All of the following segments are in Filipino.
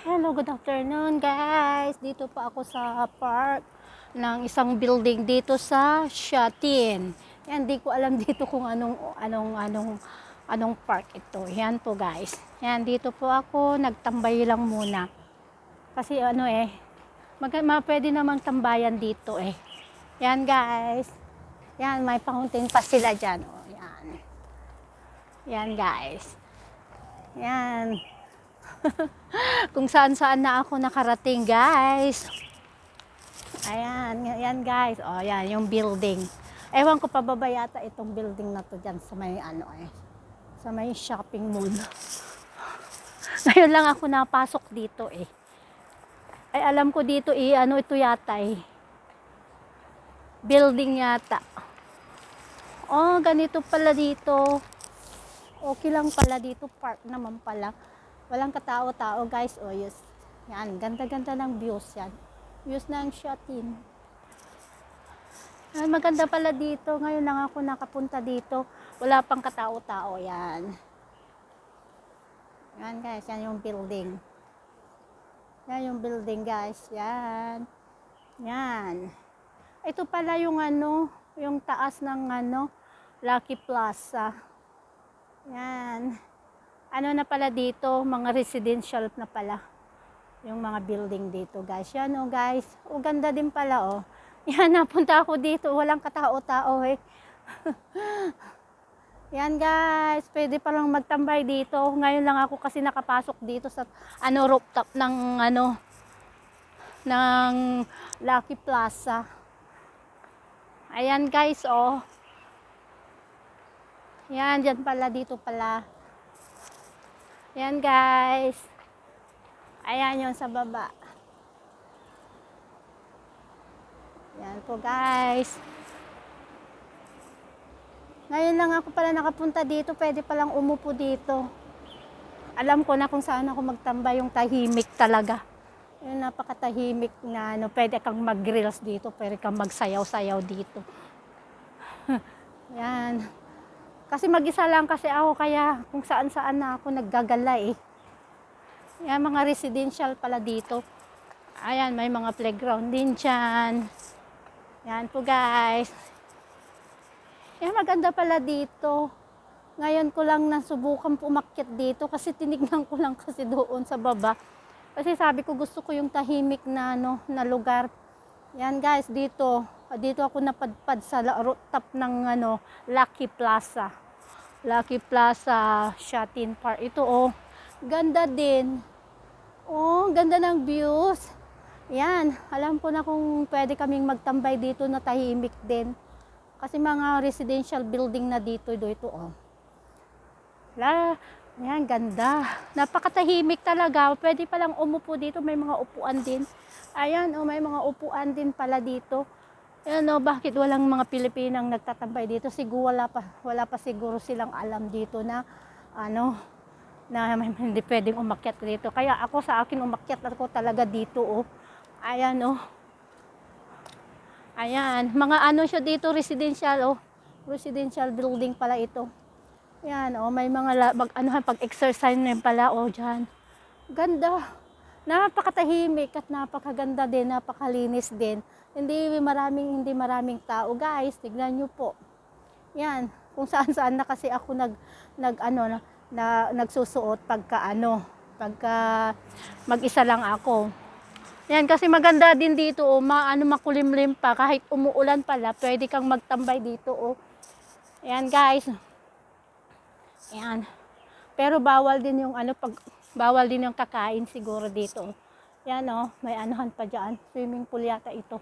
Hello, good afternoon guys. Dito pa ako sa park ng isang building dito sa Shatin. Yan, di ko alam dito kung anong park ito. Yan po guys. Yan, dito po ako nagtambay lang muna. Kasi pwede namang tambayan dito eh. Yan guys. Yan, may fountain pa sila dyan. Oh, yan. Yan guys. Yan. Kung saan-saan na ako nakarating guys. Ayan, yan guys. O, yan, yung building. Ewan ko pababa yata itong building na to dyan sa may sa may shopping mall. Ngayon lang ako napasok dito eh. Ay, alam ko dito ito yata building yata. Oh, ganito pala dito. Okay lang pala dito, park naman pala. Walang katao-tao guys. Oh, yes. Yan, ganda-ganda ng views yan. Views ng Shatin. Yan, maganda pala dito. Ngayon lang ako nakapunta dito. Wala pang katao-tao. Yan. Yan guys, yan yung building. Yan yung building guys. Yan. Yan. Ito pala yung yung taas ng Lucky Plaza. Yan. Ano na pala dito, mga residential na pala. Yung mga building dito, guys. Yan, oh, guys. Oh, ganda din pala, oh. Yan, napunta ako dito. Walang katao-tao, eh. Yan, guys. Pwede palang magtambay dito. Ngayon lang ako kasi nakapasok dito sa, rooftop ng, ng Lucky Plaza. Ayan, guys, oh. Yan, dyan pala, dito pala. Yan, guys. Ayan yung sa baba. Yan po guys. Ngayon lang ako pala nakapunta dito. Pwede palang umupo dito. Alam ko na kung saan ako magtambay, yung tahimik talaga. Yung napakatahimik na pwede kang mag-grills dito. Pwede kang magsayaw-sayaw dito. Yan. Kasi mag-isa lang kasi ako, kaya kung saan-saan na ako naggagala eh. Yan, mga residential pala dito. Ayan, may mga playground din dyan. Yan po guys. Yan, maganda pala dito. Ngayon ko lang nasubukan umakyat dito kasi tinignan ko lang kasi doon sa baba. Kasi sabi ko gusto ko yung tahimik na na lugar. Yan guys, dito ako napadpad sa rooftop ng Lucky Plaza. Lucky Plaza, Shatin Park. Ito oh, ganda din. Oh, ganda ng views. Yan, alam ko na kung pwede kaming magtambay dito na tahimik din. Kasi mga residential building na dito oh. Yan, ganda. Napakatahimik talaga. Pwede palang umupo dito, may mga upuan din. Ayan, oh, may mga upuan din pala dito. Ayan, oh, bakit walang mga Pilipinang nagtatambay dito? Siguro wala pa siguro silang alam dito na na hindi pwedeng umakyat dito. Kaya ako sa akin umakyat ako talaga dito oh. Ayan oh. Ayan, mga siya dito residential oh. Residential building pala ito. Ayan oh, may mga pag-exercise na pala oh diyan. Ganda. Napakatahimik at napakaganda din, napakalinis din. Hindi maraming tao, guys. Tignan niyo po. Yan, kung saan-saan na kasi ako nagsusuot pagka mag-isa lang ako. Yan, kasi maganda din dito oh, makulimlim pa kahit umuulan pala, pwede kang magtambay dito oh. Yan guys. Yan. Pero bawal din yung bawal din yung kakain siguro dito. Yan oh, may pa diyan, swimming pool yata ito.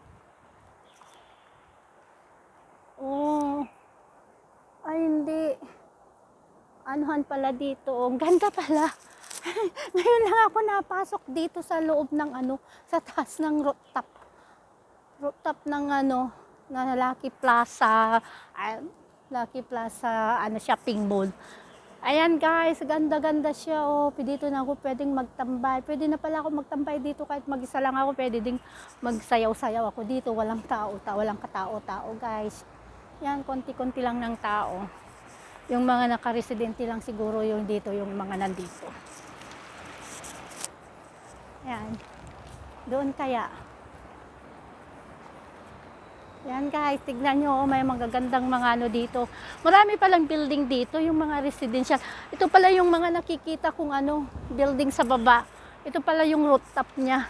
Oh. Ay hindi. Pala dito. Oh. Ganda pala. Ngayon lang ako napasok dito sa loob ng sa taas ng rooftop. Rooftop ng na Lucky Plaza. Lucky Plaza shopping mall. Ayan guys, ganda-ganda siya oh. Dito na ako pwedeng magtambay. Pwede na pala ako magtambay dito kahit mag-isa lang ako. Pwede ding magsayaw-sayaw ako dito. Walang walang katao-tao guys. Yan, konti-konti lang ng tao. Yung mga naka-residente lang siguro yung dito, yung mga nandito. Yan. Doon kaya. Yan guys, tignan nyo, may magagandang mga ano dito. Marami palang building dito, yung mga residential. Ito pala yung mga nakikita kong ano, building sa baba. Ito pala yung rooftop niya.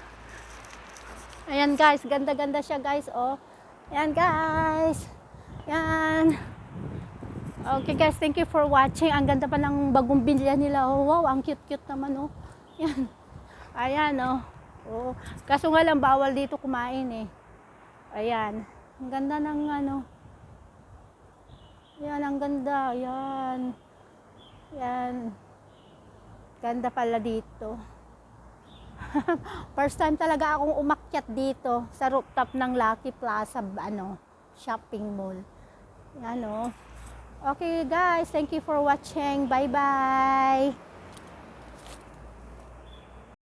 Ayan guys, ganda-ganda siya guys, oh. Yan guys. Yan. Okay guys, thank you for watching. Ang ganda pa ng bagong bilya nila. Oh, wow, ang cute-cute naman, oh. Yan. Ayan, oh. Oh. Kaso nga lang, bawal dito kumain, eh. Ayan. Ang ganda ng ano. Yan, ang ganda. Yan. Yan. Ganda pala dito. First time talaga akong umakyat dito sa rooftop ng Lucky Plaza, ano, shopping mall. Yan, oh. Okay guys, thank you for watching. Bye-bye.